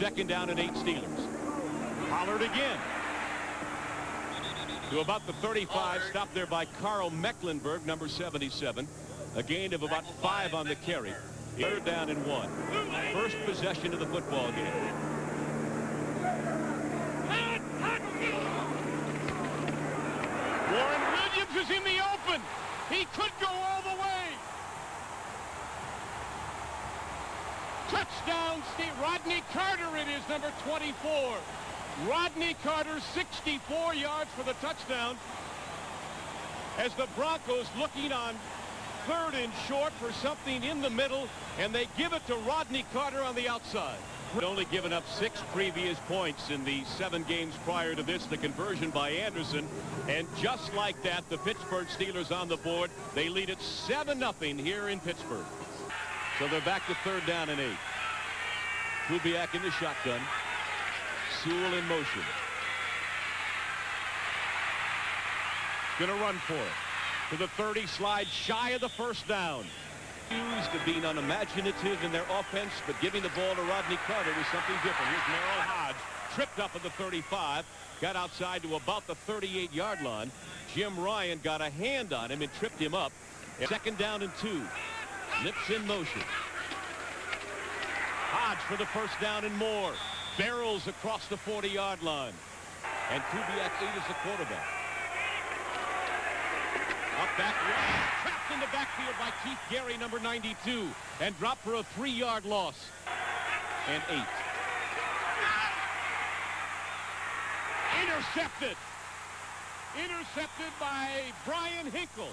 second down and 8 Steelers. Pollard again. To about the 35, stopped there by Carl Mecklenburg, number 77. A gain of about 5 on the carry. Third down and 1. First possession of the football game. Warren Williams is in the open. He could go all the way. Touchdown, Rodney Carter it is, number 24. Rodney Carter, 64 yards for the touchdown. As the Broncos looking on third and short for something in the middle, and they give it to Rodney Carter on the outside. Only given up 6 previous points in the 7 games prior to this. The conversion by Anderson, and just like that, the Pittsburgh Steelers on the board. They lead it 7-0 here in Pittsburgh. So they're back to third down and 8. Kubiak in the shotgun. Sewell in motion. Gonna run for it. To the 30, slide shy of the first down. Accused of being unimaginative in their offense, but giving the ball to Rodney Carter was something different. Here's Merrill Hoge, tripped up at the 35, got outside to about the 38-yard line. Jim Ryan got a hand on him and tripped him up. Second down and 2. Lips in motion. Hoge for the first down and more. Barrels across the 40-yard line. And Kubiak 8 is the quarterback. Up back, trapped in the backfield by Keith Gary, number 92, and dropped for a 3-yard loss. And 8. Intercepted. Intercepted by Brian Hinkle,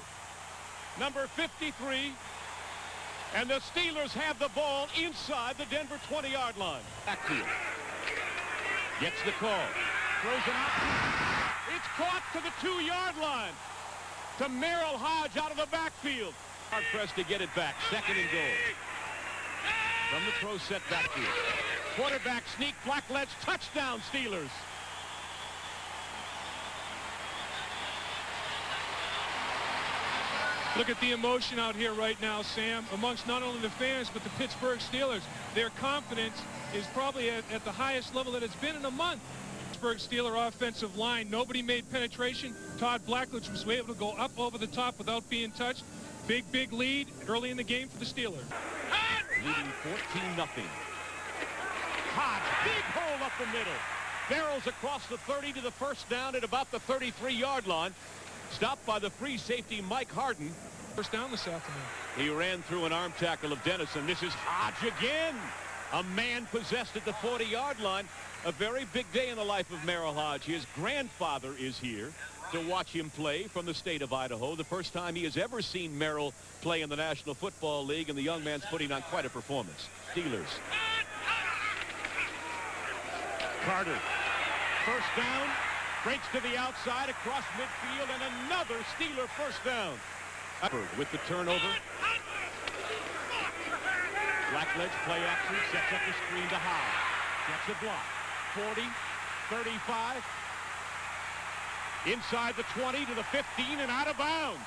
number 53. And the Steelers have the ball inside the Denver 20-yard line. Backfield. Gets the call. Throws it out. It's caught to the 2-yard line. To Merrill Hoge out of the backfield. Hard pressed to get it back. Second and goal. From the throw set backfield. Quarterback sneak, Blackledge, touchdown Steelers. Look at the emotion out here right now, Sam, amongst not only the fans, but the Pittsburgh Steelers. Their confidence is probably at the highest level that it's been in a month. Pittsburgh Steeler offensive line, nobody made penetration. Todd Blackledge was able to go up over the top without being touched. Big lead early in the game for the Steelers. Leading 14-0. Hoge, big hole up the middle. Barrels across the 30 to the first down at about the 33-yard line. Stopped by the free safety, Mike Harden. First down this afternoon. He ran through an arm tackle of Dennison. This is Hoge again. A man possessed at the 40-yard line. A very big day in the life of Merrill Hoge. His grandfather is here to watch him play from the state of Idaho. The first time he has ever seen Merrill play in the National Football League, and the young man's putting on quite a performance. Steelers. Carter. First down. Breaks to the outside across midfield, and another Steeler first down. With the turnover. Blackledge play action, sets up the screen to Howe. Gets a block. 40, 35. Inside the 20 to the 15 and out of bounds.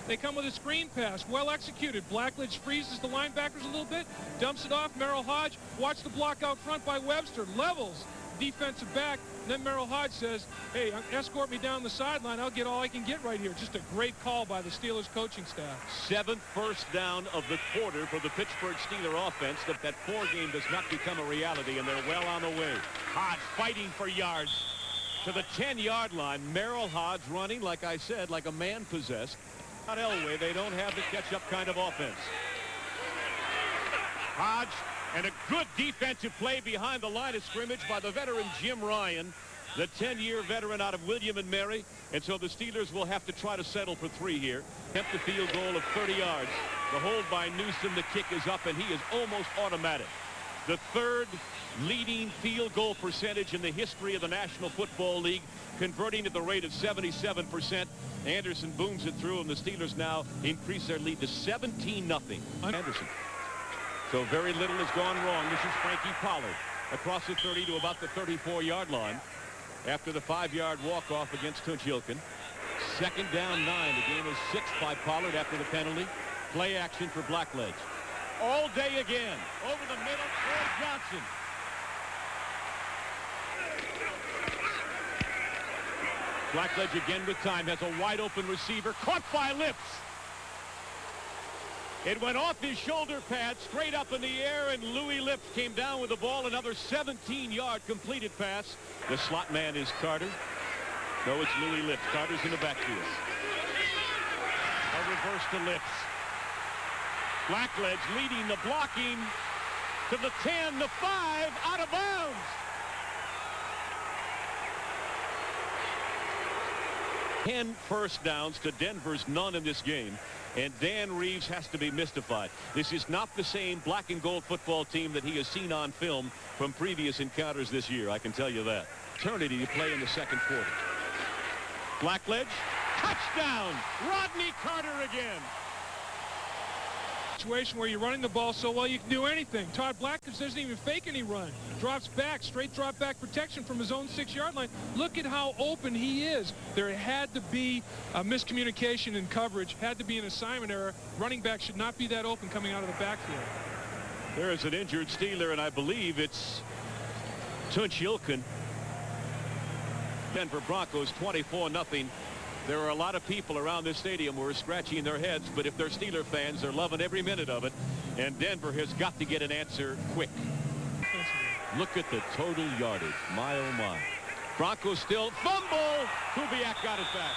They come with a screen pass, well executed. Blackledge freezes the linebackers a little bit, dumps it off. Merrill Hoge, watch the block out front by Webster, levels defensive back. And then Merrill Hoge says, hey, escort me down the sideline. I'll get all I can get right here. Just a great call by the Steelers coaching staff. 7th first down of the quarter for the Pittsburgh Steeler offense. That 4 game does not become a reality, and they're well on the way. Hoge fighting for yards to the 10-yard line. Merrill Hoge running, like I said, like a man possessed. Not Elway. They don't have the catch-up kind of offense. Hoge. And a good defensive play behind the line of scrimmage by the veteran Jim Ryan, the 10-year veteran out of William and Mary. And so the Steelers will have to try to settle for 3 here. Attempt a field goal of 30 yards. The hold by Newsom, the kick is up, and he is almost automatic. The 3rd leading field goal percentage in the history of the National Football League, converting at the rate of 77%. Anderson booms it through, and the Steelers now increase their lead to 17-0. Anderson. So very little has gone wrong. This is Frankie Pollard across the 30 to about the 34-yard line after the 5-yard walk-off against Tunchilkin. Second down 9. The game is 6 by Pollard after the penalty. Play action for Blackledge. All day again. Over the middle, Troy Johnson. Blackledge again with time, has a wide open receiver, caught by Lips. It went off his shoulder pad, straight up in the air, and Louis Lips came down with the ball. Another 17-yard completed pass. The slot man is Carter. No, it's Louis Lips. Carter's in the backfield. A reverse to Lips. Blackledge leading the blocking to the 10, the 5, out of bounds. Ten first downs to Denver's none in this game. And Dan Reeves has to be mystified. This is not the same black and gold football team that he has seen on film from previous encounters this year. I can tell you that. Eternity to play in the second quarter. Blackledge, touchdown! Rodney Carter again. Situation where you're running the ball so well you can do anything. Todd Blackledge doesn't even fake any run. Drops back, straight drop back protection from his own 6-yard line. Look at how open he is. There had to be a miscommunication in coverage, had to be an assignment error. Running back should not be that open coming out of the backfield. There is an injured Steeler, and I believe it's Tunch-Ilkin. Denver Broncos 24-0. There are a lot of people around this stadium who are scratching their heads, but if they're Steeler fans, they're loving every minute of it. And Denver has got to get an answer quick. Look at the total yardage. My, oh, my. Broncos still fumble. Kubiak got it back.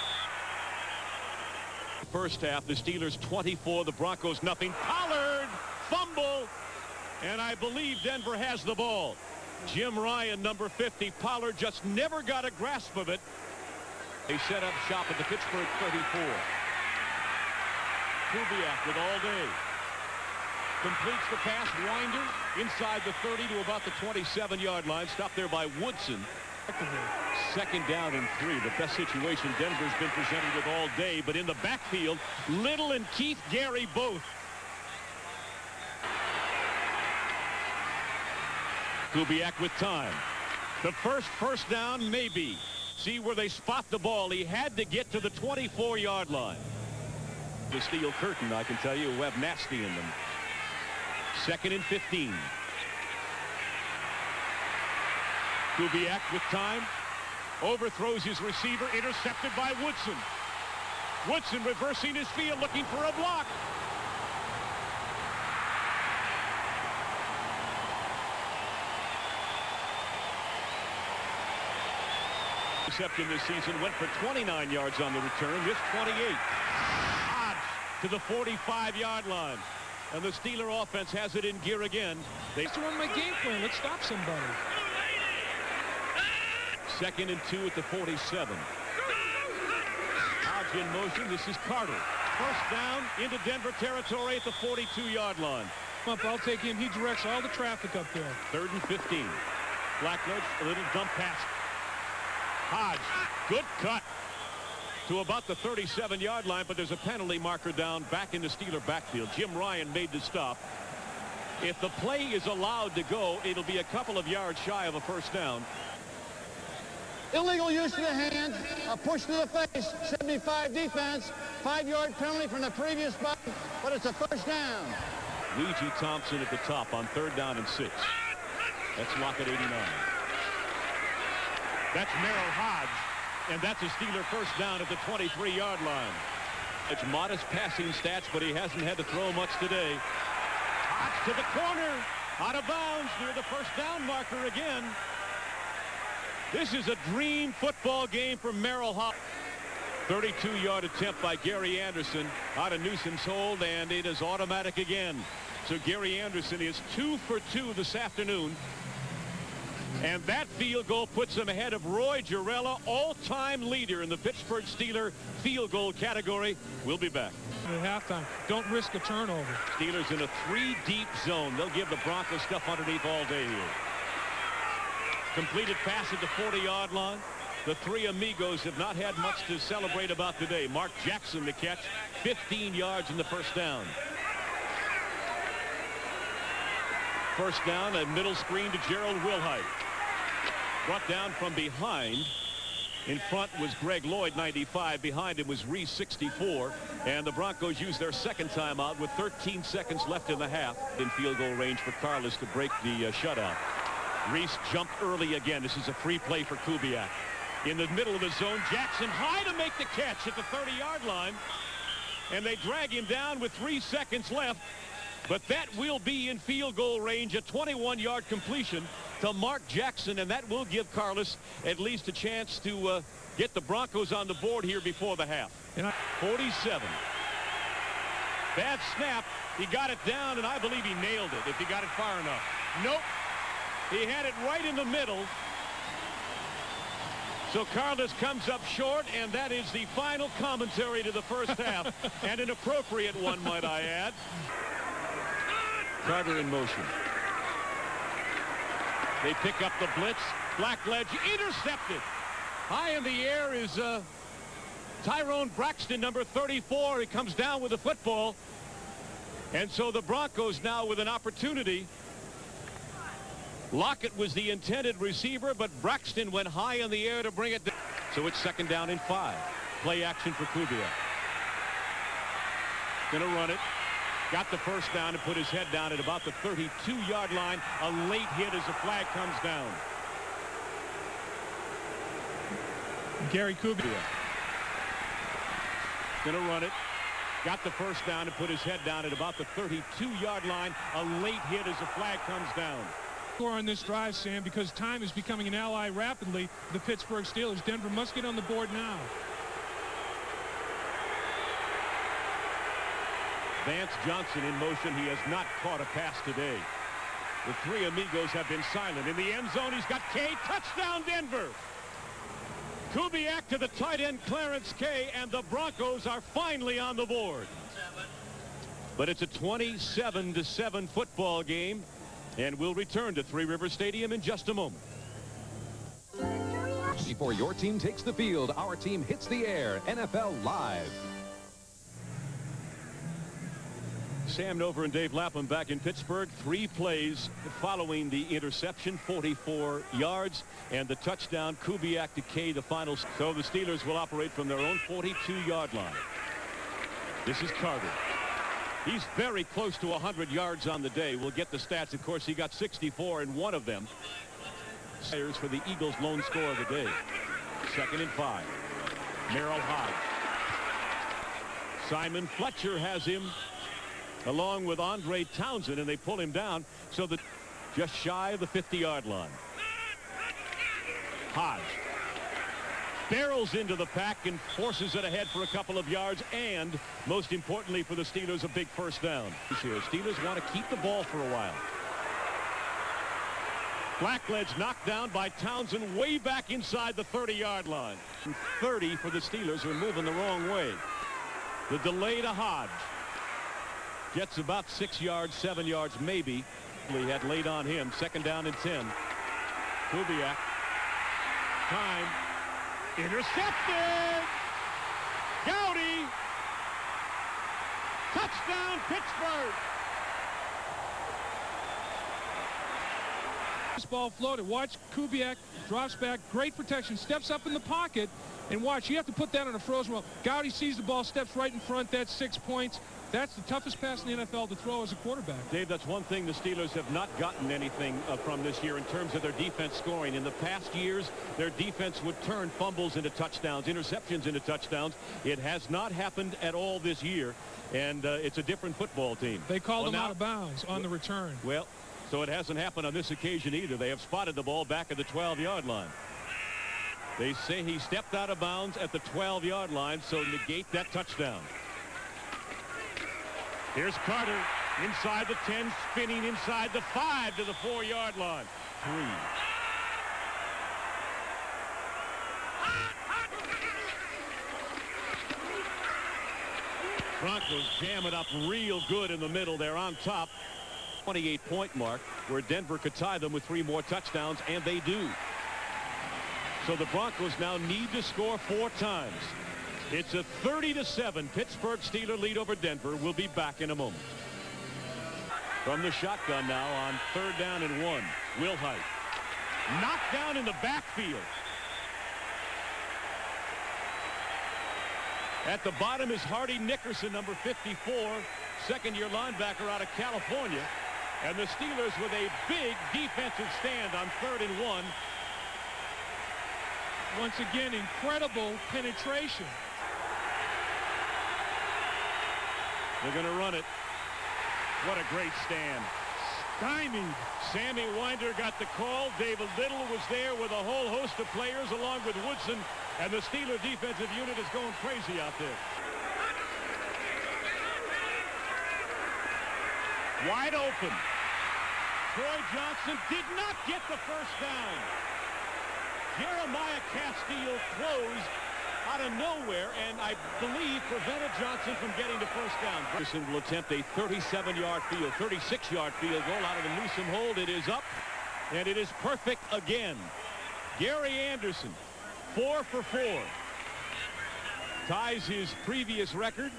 First half, the Steelers 24, the Broncos nothing. Pollard, fumble. And I believe Denver has the ball. Jim Ryan, number 50. Pollard just never got a grasp of it. They set up shop at the Pittsburgh 34. Kubiak with all day. Completes the pass. Winder inside the 30 to about the 27-yard line. Stopped there by Woodson. Second down and 3. The best situation Denver's been presented with all day. But in the backfield, Little and Keith Gary both. Kubiak with time. The first down, maybe. See where they spot the ball. He had to get to the 24-yard line. The steel curtain, I can tell you, who have nasty in them. 2nd and 15. Kubiak with time. Overthrows his receiver. Intercepted by Woodson. Woodson reversing his field, looking for a block. Reception this season, went for 29 yards on the return. This 28. Hoge to the 45-yard line. And the Steeler offense has it in gear again. They to run my game plan. Let's stop somebody. 2nd and 2 at the 47. Hoge in motion. This is Carter. First down into Denver territory at the 42-yard line. Come up, I'll take him. He directs all the traffic up there. 3rd and 15. Blackledge, a little dump pass. Hoge, good cut to about the 37-yard line, but there's a penalty marker down back in the Steeler backfield. Jim Ryan made the stop. If the play is allowed to go, it'll be a couple of yards shy of a first down. Illegal use of the hands, a push to the face, 75 defense, 5-yard penalty from the previous button, but it's a first down. Luigi Thompson at the top on 3rd down and 6. That's Lockett 89. That's Merrill Hoge, and that's a Steeler first down at the 23-yard line. It's modest passing stats, but he hasn't had to throw much today. Hoge to the corner, out of bounds near the first down marker again. This is a dream football game for Merrill Hoge. 32-yard attempt by Gary Anderson out of Newsom's hold, and it is automatic again. So Gary Anderson is 2 for 2 this afternoon. And that field goal puts him ahead of Roy Gerela, all-time leader in the Pittsburgh Steeler field goal category. We'll be back. At halftime, don't risk a turnover. Steelers in a 3-deep zone. They'll give the Broncos stuff underneath all day here. Completed pass at the 40-yard line. The three amigos have not had much to celebrate about today. Mark Jackson the catch, 15 yards in the first down. First down, a middle screen to Gerald Wilhite. Brought down from behind. In front was Greg Lloyd, 95. Behind him was Reese, 64. And the Broncos used their second timeout with 13 seconds left in the half. In field goal range for Carlos to break the shutout. Reese jumped early again. This is a free play for Kubiak. in the middle of the zone. Jackson high to make the catch at the 30-yard line. And they drag him down with 3 seconds left. But that will be in field goal range, a 21-yard completion to Mark Jackson. And that will give Carlos at least a chance to get the Broncos on the board here before the half. 47. Bad snap. He got it down, and I believe he nailed it if he got it far enough. Nope. He had it right in the middle. So Carlos comes up short, and that is the final commentary to the first half, and an appropriate one, might I add. Carter in motion. They pick up the blitz. Blackledge intercepted. High in the air is Tyrone Braxton, number 34. He comes down with the football. And so the Broncos now with an opportunity. Lockett was the intended receiver, but Braxton went high in the air to bring it down. So it's 2nd down and 5. Play action for Kubiak. Gonna run it. Got the first down and put his head down at about the 32-yard line. A late hit as the flag comes down. Gary Kubiak. Gonna run it. Got the first down and put his head down at about the 32-yard line. A late hit as the flag comes down. Score on this drive, Sam, because time is becoming an ally rapidly. The Pittsburgh Steelers. Denver must get on the board now. Vance Johnson in motion. He has not caught a pass today. The three amigos have been silent. In the end zone, he's got Kay. Touchdown, Denver. Kubiak to the tight end, Clarence Kay, and the Broncos are finally on the board. But it's a 27-7 football game, and we'll return to Three River Stadium in just a moment. Before your team takes the field, our team hits the air. NFL Live. Sam Nover and Dave Lapham back in Pittsburgh. 3 plays following the interception, 44 yards, and the touchdown. Kubiak to Kay, the final. So the Steelers will operate from their own 42-yard line. This is Carter. He's very close to 100 yards on the day. We'll get the stats. Of course, he got 64 in one of them. For the Eagles' lone score of the day. 2nd and 5. Merrill Hoge. Simon Fletcher has him along with Andre Townsend, and they pull him down so that just shy of the 50-yard line. Hoge barrels into the pack and forces it ahead for a couple of yards, and most importantly for the Steelers, a big first down. Steelers want to keep the ball for a while. Blackledge knocked down by Townsend way back inside the 30-yard line. 30 for the Steelers, who are moving the wrong way. The delay to Hoge. Gets about 6 yards, 7 yards maybe. He had laid on him. 2nd down and 10. Kubiak. Time. Intercepted. Gowdy. Touchdown, Pittsburgh. This ball floated. Watch Kubiak drops back. Great protection. Steps up in the pocket. And watch, you have to put that on a frozen roll. Gowdy sees the ball, steps right in front. That's 6 points. That's the toughest pass in the NFL to throw as a quarterback. Dave, that's one thing the Steelers have not gotten anything from this year in terms of their defense scoring. In the past years, their defense would turn fumbles into touchdowns, interceptions into touchdowns. It has not happened at all this year, and it's a different football team. They called them out of bounds on the return. Well, so it hasn't happened on this occasion either. They have spotted the ball back at the 12-yard line. They say he stepped out of bounds at the 12-yard line, so negate that touchdown. Here's Carter inside the 10, spinning inside the 5 to the 4-yard line. 3. Broncos jam it up real good in the middle. They're on top. 28-point mark where Denver could tie them with 3 more touchdowns, and they do. So the Broncos now need to score 4 times. It's a 30-7 Pittsburgh Steelers lead over Denver. We'll be back in a moment. From the shotgun now on 3rd down and 1. Wilhite knocked down in the backfield. At the bottom is Hardy Nickerson, number 54, second-year linebacker out of California. And the Steelers with a big defensive stand on 3rd and 1. Once again, incredible penetration. They're going to run it. What a great stand. Stymied. Sammy Winder got the call. David Little was there with a whole host of players along with Woodson, and the Steeler defensive unit is going crazy out there. Wide open. Troy Johnson did not get the first down. Jeremiah Castile closed out of nowhere, and I believe prevented Johnson from getting the first down. Anderson will attempt a 37-yard field, 36-yard field goal out of the Newsom hold. It is up, and it is perfect again. Gary Anderson, 4 for 4. Ties his previous record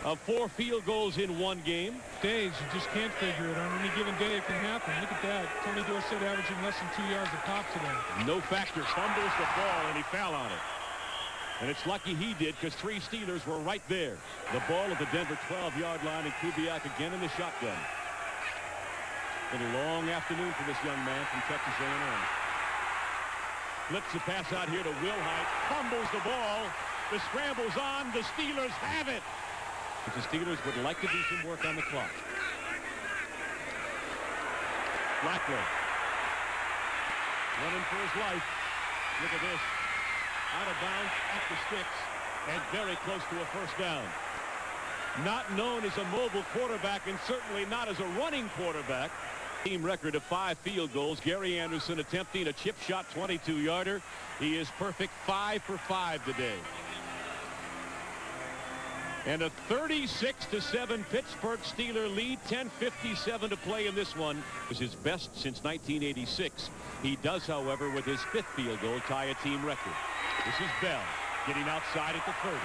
of 4 field goals in one game. Days, you just can't figure it. On any given day, it can happen. Look at that. Tony Dorsett averaging less than 2 yards a pop today. No factor. Fumbles the ball, and he fell on it. And it's lucky he did, because 3 Steelers were right there. The ball at the Denver 12-yard line, and Kubiak again in the shotgun. Been a long afternoon for this young man from Texas A&M. Flips the pass out here to Wilhite. Fumbles the ball. The scramble's on. The Steelers have it. But the Steelers would like to do some work on the clock. Blackwell running for his life. Look at this. Out of bounds at the sticks and very close to a first down. Not known as a mobile quarterback, and certainly not as a running quarterback. Team record of 5 field goals. Gary Anderson attempting a chip shot 22-yarder. He is perfect, 5 for 5 today. And a 36-7 Pittsburgh Steeler lead. 10:57 to play in this one. It was his best since 1986. He does, however, with his 5th field goal, tie a team record. This is Bell getting outside at the 30.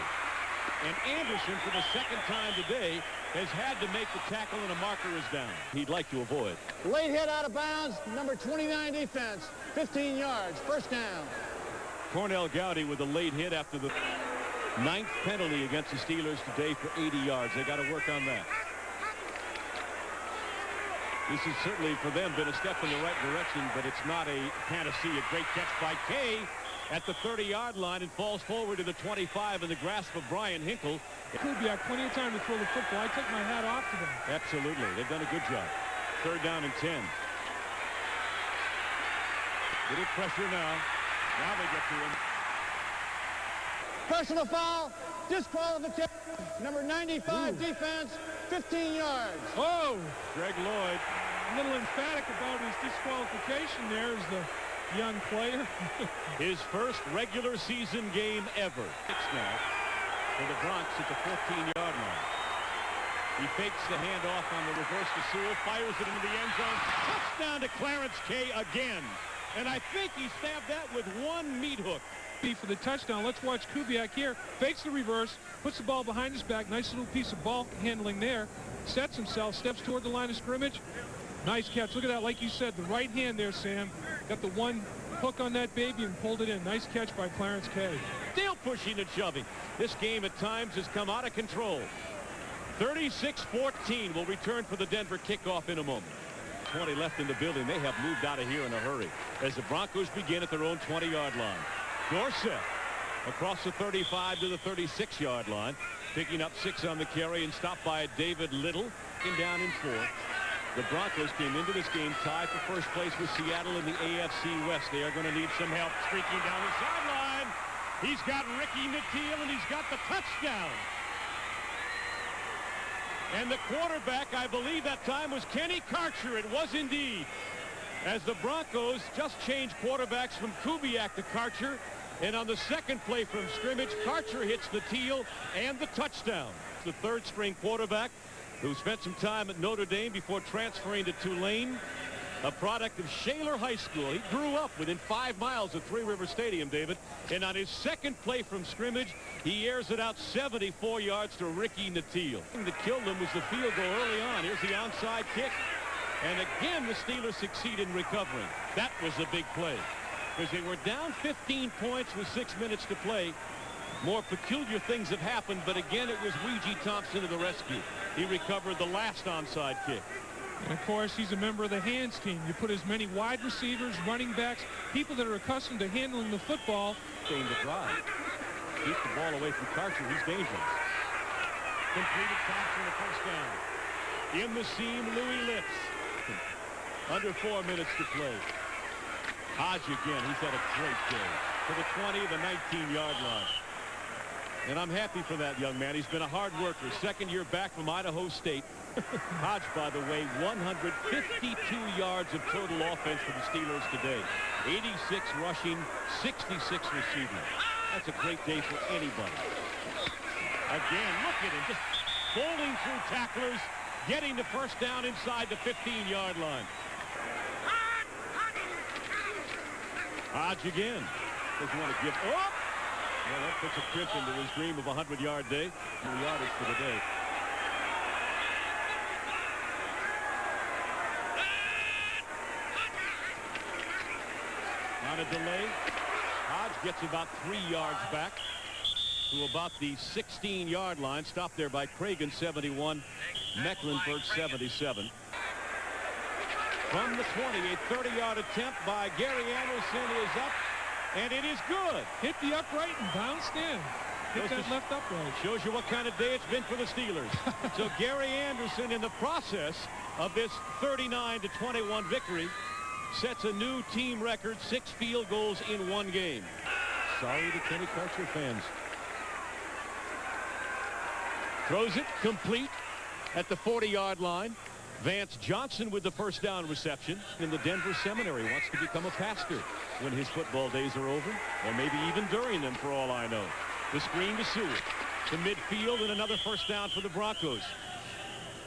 And Anderson, for the second time today, has had to make the tackle, and a marker is down. He'd like to avoid. Late hit out of bounds, number 29 defense, 15 yards, first down. Cornell Gowdy with a late hit after the 9th penalty against the Steelers today for 80 yards. They got to work on that. This has certainly, for them, been a step in the right direction, but it's not a panacea. A great catch by Kay at the 30-yard line and falls forward to the 25 in the grasp of Brian Hinkle. Kubiak, plenty of time to throw the football. I take my hat off to them. Absolutely. They've done a good job. 3rd down and 10. Little pressure now. Now they get to him. Personal foul, disqualification, number 95 defense, 15 yards. Oh, Greg Lloyd. a little emphatic about his disqualification there as the young player. His first regular season game ever. 6 now for the Bronx at the 14-yard line. He fakes the handoff on the reverse to Sewell, fires it into the end zone. Touchdown to Clarence Kay again. And I think he stabbed that with one meat hook. For the touchdown. Let's watch Kubiak here. Fakes the reverse, puts the ball behind his back. Nice little piece of ball handling there. Sets himself, steps toward the line of scrimmage. Nice catch. Look at that. Like you said, the right hand there, Sam. Got the one hook on that baby and pulled it in. Nice catch by Clarence Kay. Still pushing and shoving. This game at times has come out of control. 36-14 will return for the Denver kickoff in a moment. 20 left in the building. They have moved out of here in a hurry as the Broncos begin at their own 20-yard line. Dorsett across the 35 to the 36-yard line, picking up 6 on the carry and stopped by David Little and down in 4. The Broncos came into this game tied for first place with Seattle in the AFC West. They are going to need some help streaking down the sideline. He's got Ricky Nattiel, and he's got the touchdown. And the quarterback, I believe that time, was Kenny Karcher. It was indeed. As the Broncos just changed quarterbacks from Kubiak to Karcher. And on the second play from scrimmage, Karcher hits Nattiel and the touchdown. The 3rd-string quarterback who spent some time at Notre Dame before transferring to Tulane, a product of Shaler High School. He grew up within 5 miles of Three River Stadium, David. And on his second play from scrimmage, he airs it out 74 yards to Ricky Nattiel. That killed him was the field goal early on. Here's the onside kick. And again, the Steelers succeed in recovering. That was a big play, because they were down 15 points with 6 minutes to play. More peculiar things have happened, but again, it was Ouija Thompson to the rescue. He recovered the last onside kick. And, of course, he's a member of the hands team. You put as many wide receivers, running backs, people that are accustomed to handling the football. Game to drive. Keep the ball away from Karcher. He's dangerous. Completed pass for the first down. In the seam, Louis Litz. Under 4 minutes to play. Hoge again. He's had a great day. To the 20, the 19-yard line. And I'm happy for that young man. He's been a hard worker. Second year back from Idaho State. Hoge, by the way, 152 yards of total offense for the Steelers today. 86 rushing, 66 receiving. That's a great day for anybody. Again, look at him, just bowling through tacklers, getting the first down inside the 15-yard line. Hoge again. Doesn't want to give up. Well, that puts a crimp into his dream of a 100-yard day. No yardage for the day. On a delay, Hoge gets about 3 yards back to about the 16-yard line. Stopped there by Cragen, 71, Mecklenburg, 77. From the 20, a 30-yard attempt by Gary Anderson is up, and it is good. Hit the upright and bounced in. Hit that left upright. Shows you what kind of day it's been for the Steelers. So Gary Anderson, in the process of this 39-21 victory, sets a new team record, 6 field goals in 1 game. Sorry to Kenny Karcher fans. Throws it complete at the 40-yard line. Vance Johnson with the first down reception in the Denver Seminary. Wants to become a pastor when his football days are over, or maybe even during them, for all I know. The screen to Sewell. To midfield, and another first down for the Broncos.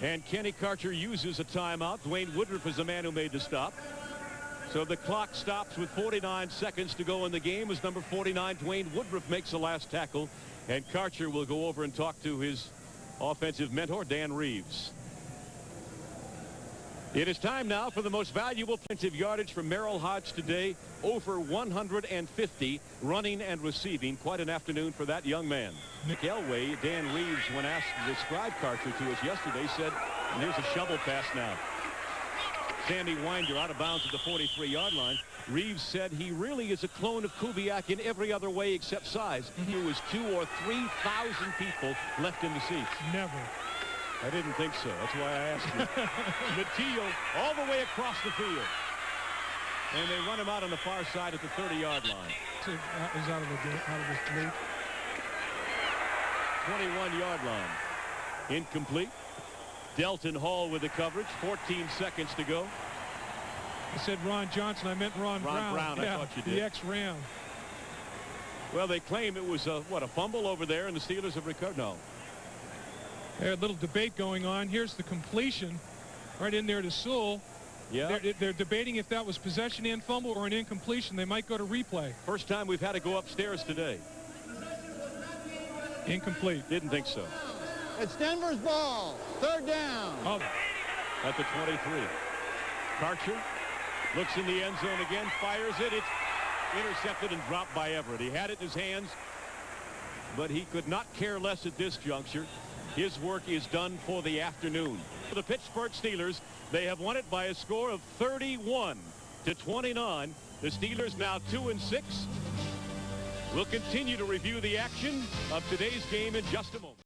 And Kenny Karcher uses a timeout. Dwayne Woodruff is the man who made the stop. So the clock stops with 49 seconds to go in the game as number 49, Dwayne Woodruff, makes the last tackle. And Karcher will go over and talk to his offensive mentor, Dan Reeves. It is time now for the most valuable offensive yardage from Merrill Hoge today. Over 150 running and receiving. Quite an afternoon for that young man. Nick Elway, Dan Reeves, when asked to describe Karcher to us yesterday, said, and here's a shovel pass now. Sammy Winder out of bounds at the 43-yard line. Reeves said he really is a clone of Kubiak in every other way except size. There was 2,000 or 3,000 people left in the seats. Never. I didn't think so. That's why I asked you. Matillo all the way across the field. And they run him out on the far side at the 30-yard line. He's out of his league. 21-yard line. Incomplete. Delton Hall with the coverage. 14 seconds to go. I said Ron Johnson. I meant Ron Brown. I thought you did. The ex-Ram. Well, they claim it was a fumble over there, and the Steelers have recovered. No. There's a little debate going on. Here's the completion right in there to Sewell. Yeah. They're debating if that was possession and fumble or an incompletion. They might go to replay. First time we've had to go upstairs today. Incomplete. Didn't think so. It's Denver's ball. 3rd down. Oh. At the 23. Karcher looks in the end zone again, fires it. It's intercepted and dropped by Everett. He had it in his hands, but he could not care less at this juncture. His work is done for the afternoon. For the Pittsburgh Steelers, they have won it by a score of 31-29. The Steelers now 2-6. We'll continue to review the action of today's game in just a moment.